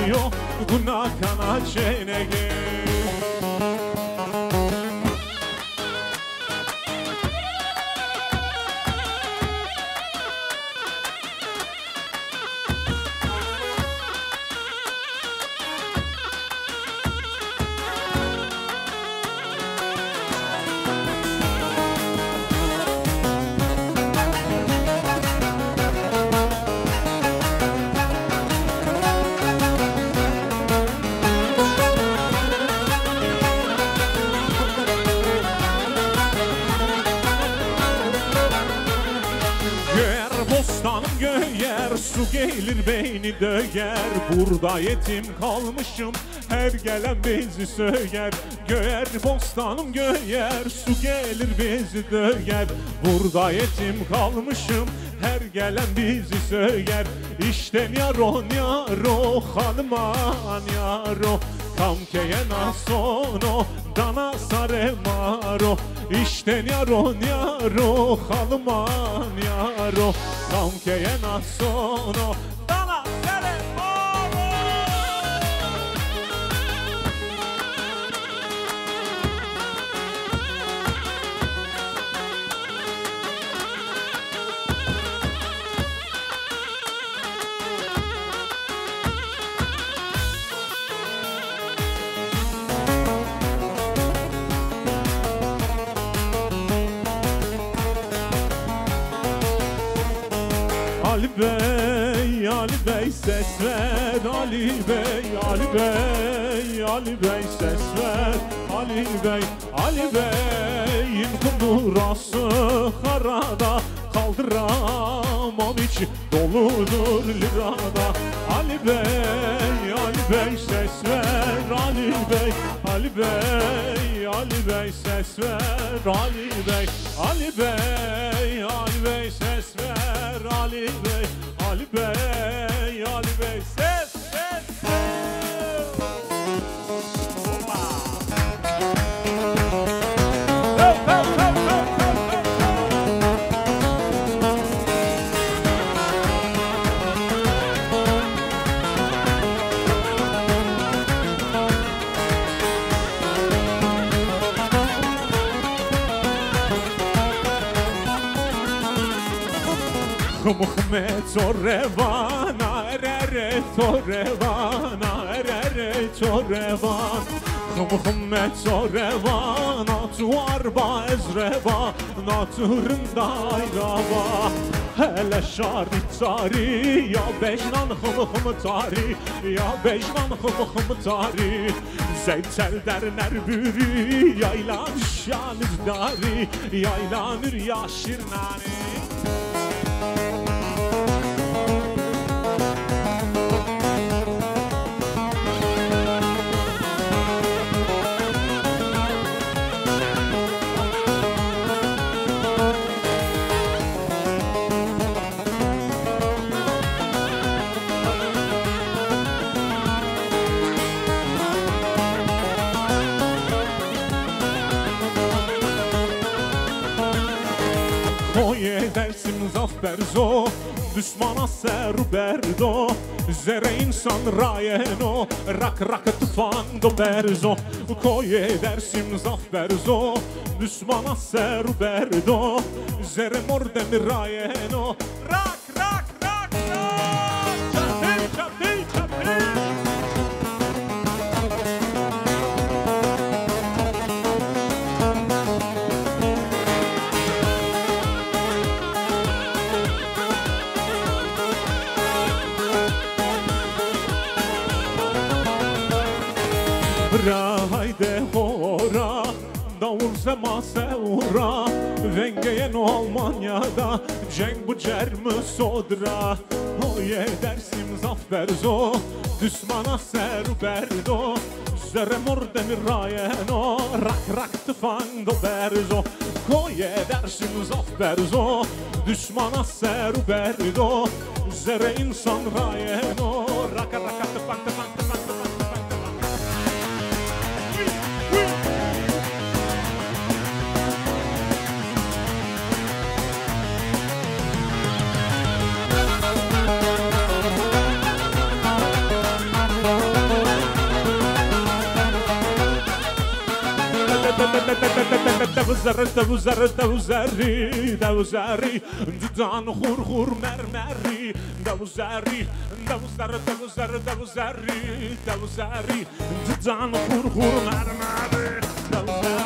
yo guna kana çenege Su gelir beyni döger, burada yetim kalmışım, her gelen bizi söger. Göğer bostanım göğer, su gelir bizi döger, burada yetim kalmışım, her gelen bizi söger. İşte yaro yaro hanıman yaro, kamkeye nasono dana saremaro. İşte yaro yaro hanıman yaro, kamkeye nasono dana saremaro. Ali Bey, Ali Bey ses ver, Ali Bey, Ali Bey, Ali Bey ses ver, Ali Bey, Ali Bey'in kundurası karada, kaldıramam içi doludur lirada. Ali Bey, Ali Bey ses ver, Ali Bey, Ali Bey, Ali Bey ses ver, Ali Bey, Ali Bey, Ali Bey ses ver, Ali Bey, Ali Bey, Ali Bey ses, ses, ses. Hoppa. Hey, hey, hey, hey, hey, Muhammed Torrevana, erere Torrevana, erere Torrevan. Muhammed Torrevana, tuarba ezreva, naturında ayrava. Hele şarit tari, ya bejnan hım tari, ya bejnan hım tari. Zeytel derler bürü, yaylanır şanır dari, yaylanır yaşir nani. Dersim zafberzo, düşmana serberdo, zere insan rayeno, rak rak tufando berzo. Koy edersim zafberzo, düşmana serberdo, zere mordem rayeno, rak rak rak rak. Çapil çapil çapil. Hayde hora, davul sema sevra, vengeyen Almanya'da, cenk bu cermi sodra. Oye dersim zafberzo, düşmana serberdo, zere mordem rayeno, rak rak tıfando berzo. Oye dersim zafberzo, düşmana serberdo, zere insan rayeno, rak rak tıfando tıfando. دوزاری دان خور خور مرمری دوزاری دان خور خور مرمری دوزاری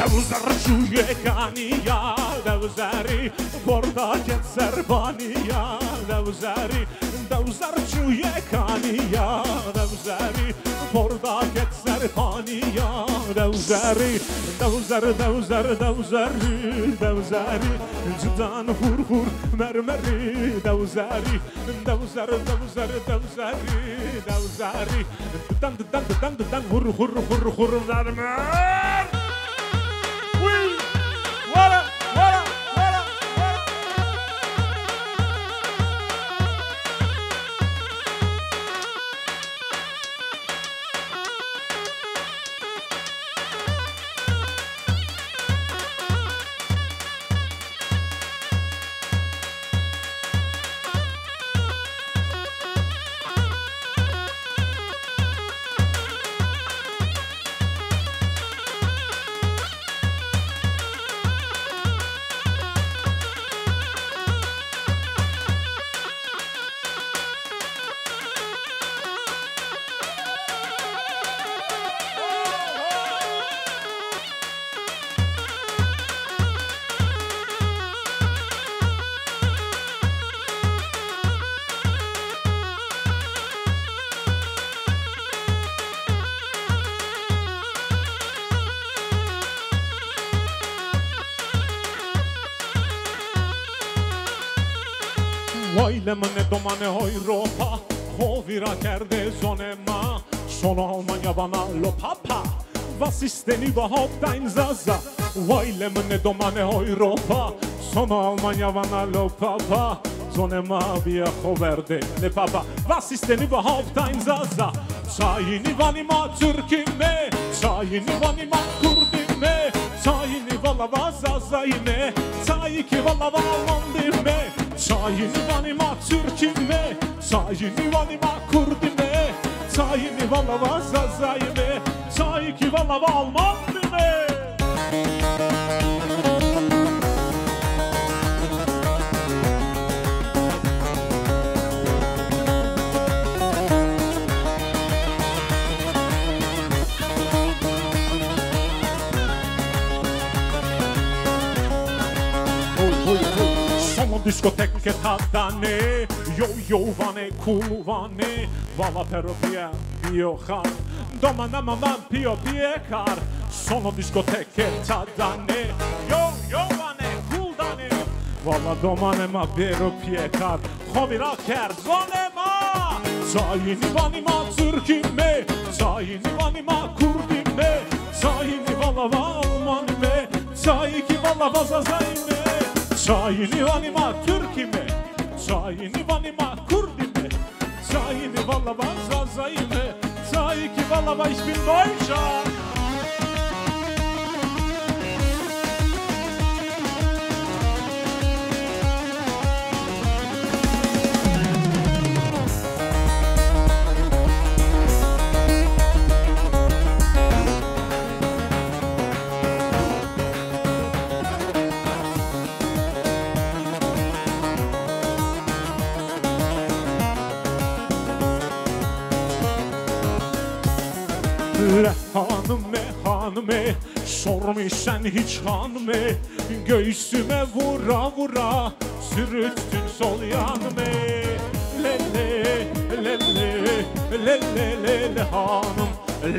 دوزار جوی کانیا دوزاری برداجت سربانیا دوزاری دوزار جوی کانیا دوزاری برداجت سربانیا دوزاری دوزاری جدان خور خور مرمری دوزاری دان خور مرمر Ailemine domane Europa Hovira kerde zonema Sono Almanya bana lo papa Was ist denn überhaupt ein Zaza? Ailemine domane Europa Sono Almanya bana lo papa Zonema viejo verde ne papa Was ist denn überhaupt ein Zaza? Sayini vanima Türkime Sayini vanima Kurdime Sayini vala vazazayime Sayiki vala valmandime Sayini vanima Türkime Sayini vanima Kurdime Sayini vala vazazayime Sayiki vala valmandime Sono discoteche tadane Yo vane cool vane Vala pero pia pio har Domana mamma pio piekar Sono discoteche tadane Yo vane cool dane Vala domane ma pero piekar Hovira ker zonema Sayini vanima Türkime Sayini vanima Kurdime Sayini vala valmanime Sayiki vala vazazayime Sayini vanima Türkime Sayini vanima Kurdime Sayini vala vazazayime Sayiki vala ich bin Deutscher Hanıme sormuş sen hiç hanıme Göğsüme vura vura sürüttün sol yanıme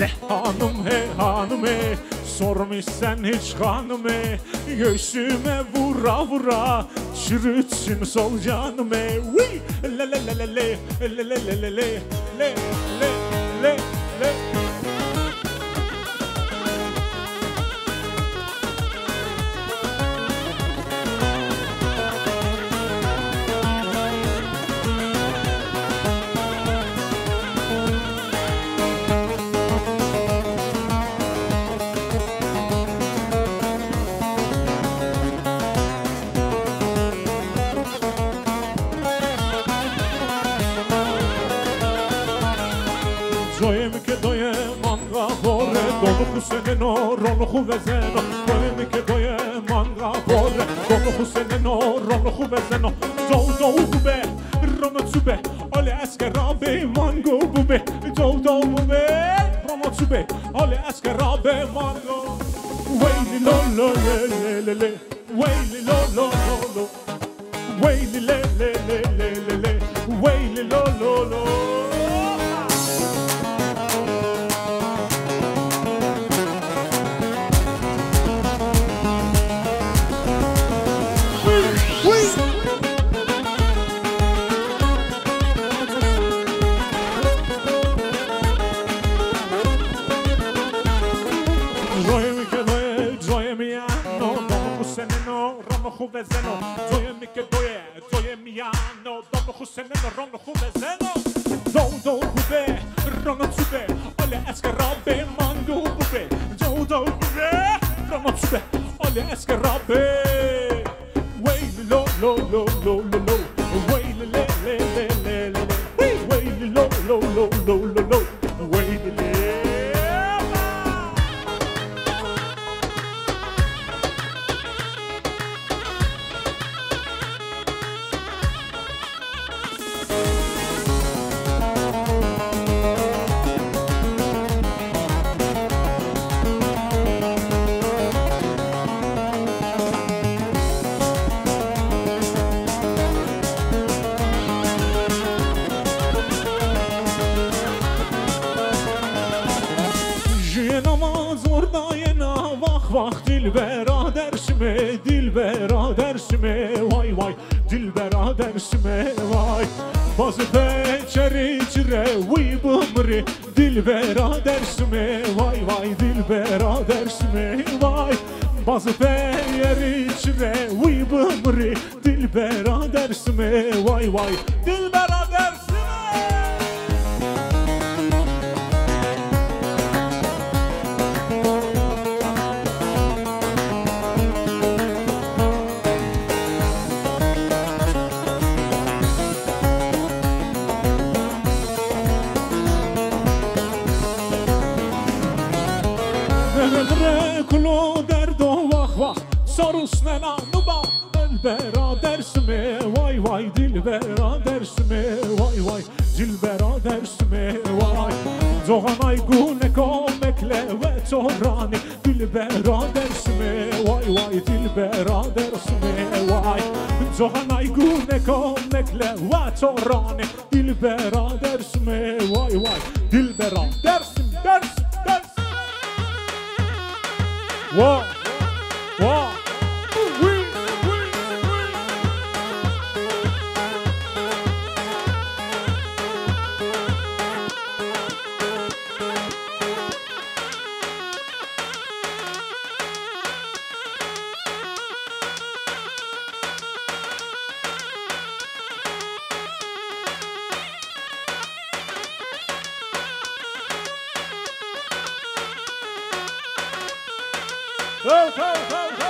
Le hanım he hanıme sormuş sen hiç hanıme Göğsüme vura vura çürütsün sol canıme جایم که دای من غفاره دانو حسین رانو خوب زنا جایم که دای من غفاره دانو حسین رانو خوب زنا جو خوبه رانو چوبه آل اسکرابه من گو بوبه جو بوبه رانو چوبه آل اسکرابه من گو ویلی لو لو لی لی لی ویلی لو لو لو ویلی لی لی لی لی ویلی لو لو لو خوب زنو توی میگه توی میانو دام حسین رانو خوب زنو دو خوبه رانو چوبه آل اسکرابه مانگو بوبه دو خوبه رانو چوبه آل اسکرابه ویلی لو لو لو لو لو ویلی لی لی لی لی ویلی لو لو لو لو لو ویلی لی دل برادرشمه دل برادرشمه وای وای دل برادرشمه وای باز پچری چره وی بمری دل برادرشمه وای وای دل برادرشمه وای باز پچری چره وی بمری دل برادرشمه وای وای دل برادرشمه کلو درد و وخ وخ ساروس ننا نوبا دل برادرسمه وای وای دل برادرسمه وای وای دل برادرسمه وای زغنای گونه کمکله و تورانی دل برادرسمه وای وای دل برادرسمه وای زغنای گونه کمکله و تورانی دل برادرسمه وای وای دل برادرسم درس Whoa, whoa, wee, wee, Go, go, go, go!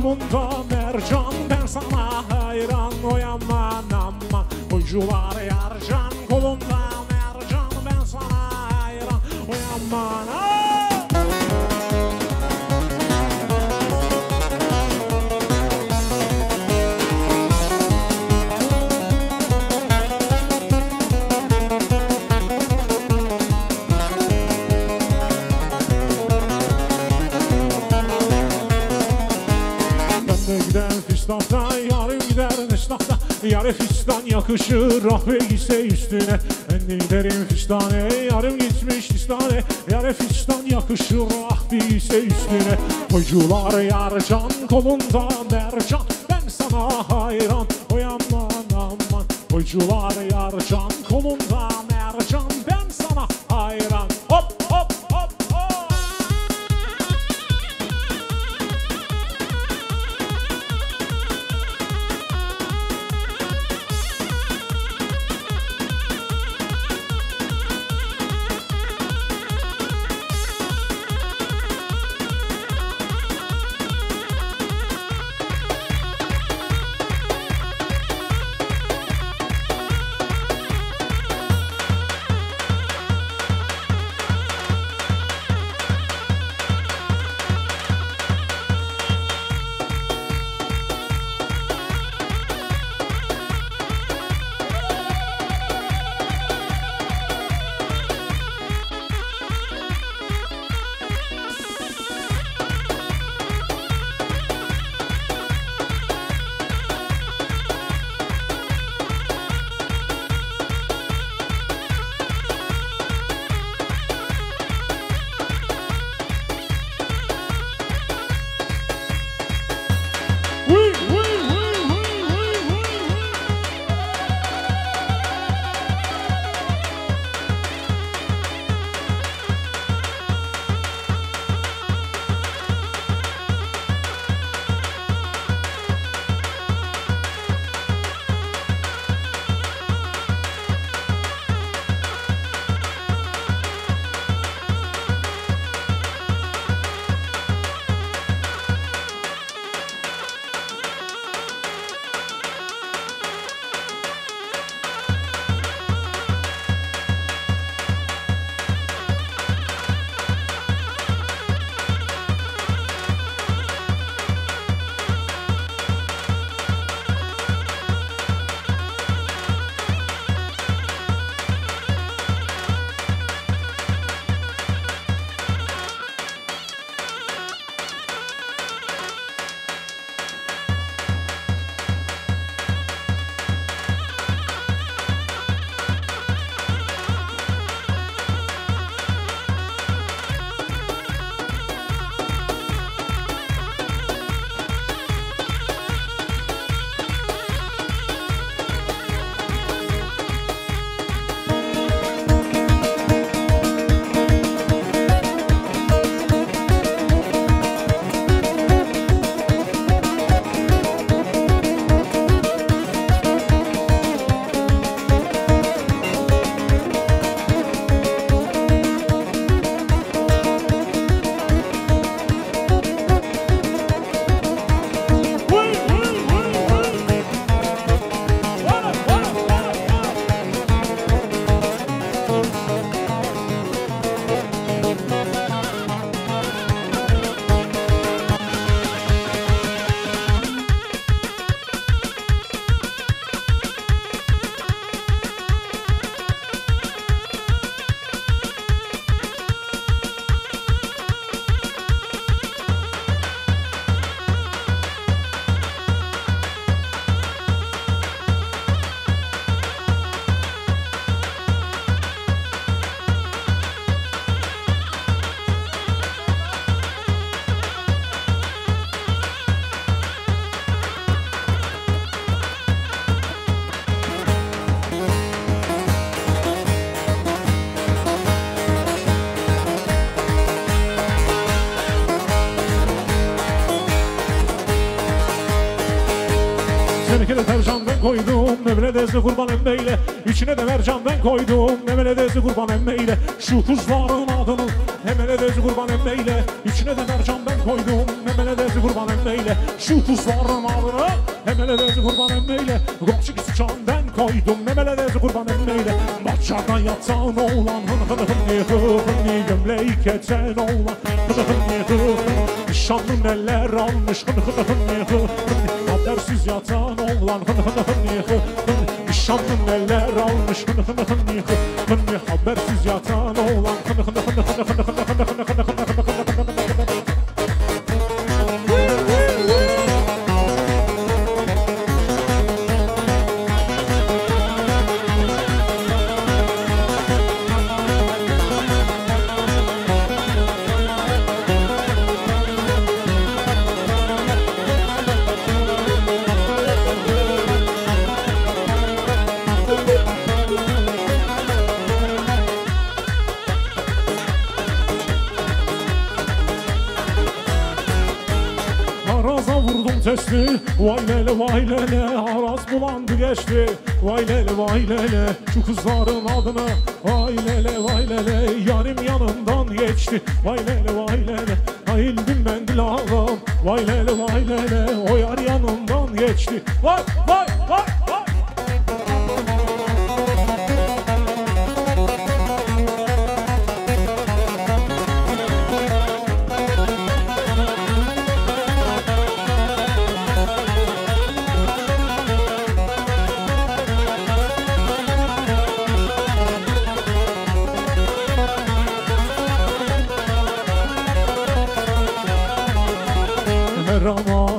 kolunda mercan, ben sana hayran. Oy aman aman, oyuncular yarcan, kolunda mercan, ben sana hayran. Oy aman Fistahta yarım gider neştahta, yarı fistan yakışır ah ve gitse üstüne. Ben de giderim fistane, yarım gitmiş fistane, yarı fistan yakışır ah bir gitse üstüne. Oyuncular yarcan, kolunda mercan, ben sana hayran. Oy aman aman, oyuncular yarcan, kolunda mercan, ben sana hayran. Hop hop hop hop. Tenekede tercan ben koydum, Mevledezi kurban emmeyle. İçine de mercan ben koydum, Mevledezi kurban emmeyle. Şu kuzların adını, Mevledezi kurban emmeyle. İçine de mercan ben koydum, Mevledezi kurban emmeyle. Şu kuzların adını, Mevledezi kurban emmeyle. Komşu sıçan ben koydum, Mevledezi kurban emmeyle. Bahçadan yatan oğlan, hın hın hın gömleği keçen oğlan, hın hın hın şanlı neler almış, hın hın hın habersiz yatan oğlan, hın hın hın şanlı neler almış, hın hın hın habersiz yatan oğlan, hın hın hın. Sesli, vay lele vay lele, araz bulandı geçti. Vay lele vay lele, şu kızların adını. Vay lele vay lele, yarim yanımdan geçti. Vay lele vay lele, ayıldım ben dilalım. Vay lele vay lele, o yar yanımdan geçti. Vay vay vay vay.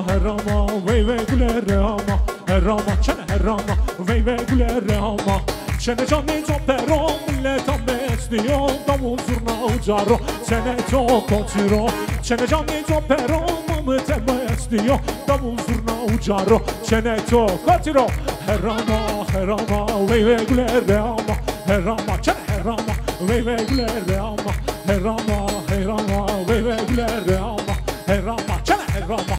Herama, vey vey güler ama. Herama, çene herama, vey vey güler ama. Çene canı çok peron, millet amestiyor. Davul zurna ucaro, çene çok otiro. Çene canı çok peron, millet amestiyor. Davul zurna ucaro, çene çok otiro. Herama, vey vey güler ama. Herama, çene herama, vey vey güler ama. Herama, vey vey güler ama. Herama, çene herama.